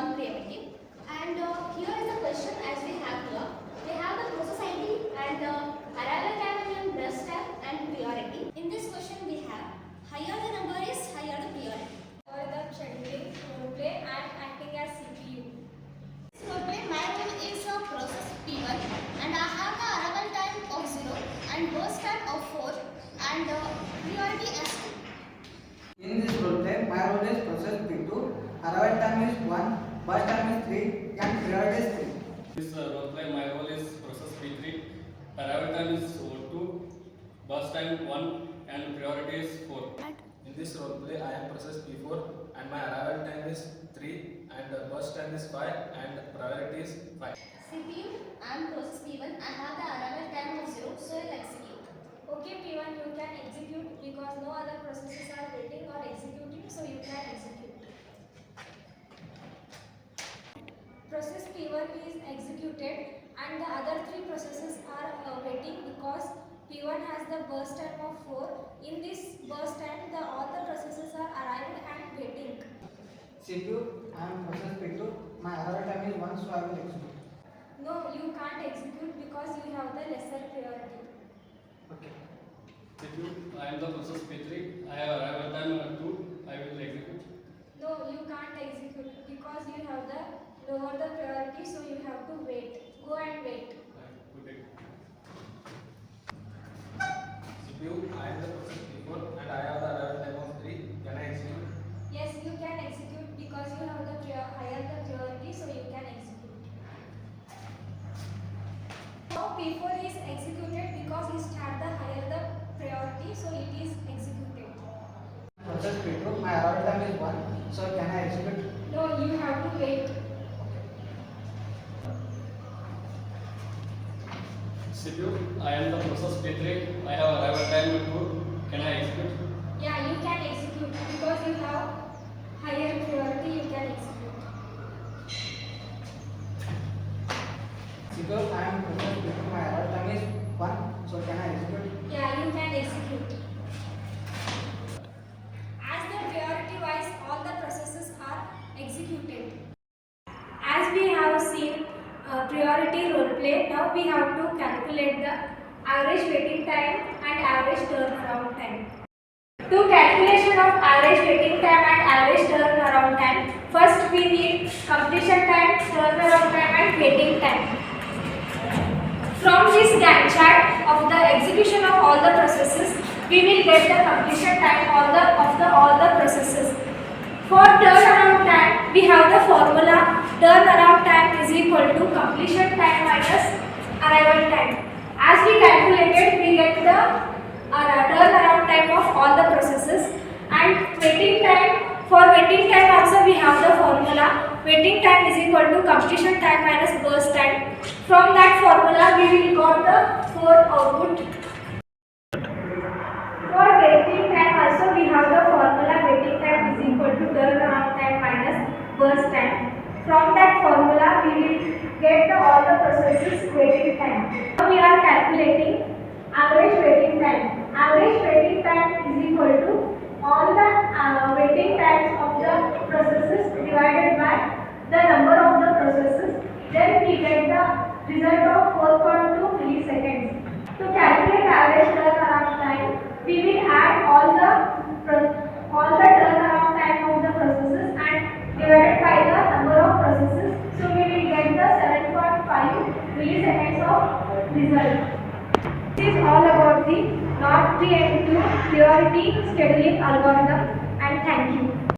one primitive. And here is the question as we have here. We have the process ID and arrival time and burst time and priority. In this question we have higher the number is higher the priority. Or the scheduling, roleplay and acting as CPU. This roleplay my role is a process P1 and I have the arrival time of 0 and burst time of 4 and priority as 2. In this roleplay, my role is process P2, arrival time is 1, burst time is 3 and priority is 3. This roleplay, my role is process P3, arrival time is 2, burst time 1 and priority is 4. In this roleplay, I am process P4 and my arrival time is 3 and burst time is 5 and priority is 5. CPU, I am process P1, I have the arrival time of 0, so I will execute. Okay P1, you can execute because no other processes are waiting or executing, so you can execute. Process P1 is executed and the other three processes are waiting because P1 has the burst time of 4. In this burst time, all the processes are arrived and waiting. CPU, I am process P2, my arrival time is 1, so I will execute. No, you can't execute because you have the lesser priority. Okay. CPU, I am the process P3, I have arrival time 2, I will execute. No, you can't execute because you have the lower the priority, so you have to wait. Go and wait. CPU, I am the process P4 and I have the arrival time of 3. Can I execute? Yes, you can execute because you have the higher the priority, so you can execute. Now P4 is executed because it had the higher the priority, so it is executed. Process P2, my arrival time is 1, so can I execute? No, you have to wait. CPU, I am the process P3, I have arrival time 2, can I execute? Yeah, you can execute because you have higher priority, you can execute. CPU, I am process P2, my arrival time is 1, so can I execute? Yeah, you can execute. As the priority wise, all the processes are executed. As we have seen priority role play, now we have to calculate the average waiting time and average turnaround time. To calculation of average waiting time and average turnaround time, first we need completion time, turnaround time and waiting time. From this Gantt chart of the execution of all the processes, we will get the completion time of all the processes. For turnaround time, we have the formula turnaround time is equal to completion time minus arrival time. As we calculated, we get the turnaround time of all the processes and waiting time. For waiting time also we have the formula waiting time is equal to completion time minus burst time. From that formula we will got the 4 output. For waiting time also we have the formula waiting time is equal to turnaround time minus burst time. From that formula we will get all the processes waiting time. Now we are calculating average waiting time. Average waiting time is equal to all the waiting times of the processes divided by the number of the processes. Then we get the result of 4.2 milliseconds. To calculate average turnaround time, we will add all the turnaround time of the processes and divided by the number of processes. So we will get the 7.5 milliseconds of result. This is all about the NOT 3 and 2 priority scheduling algorithm, and thank you.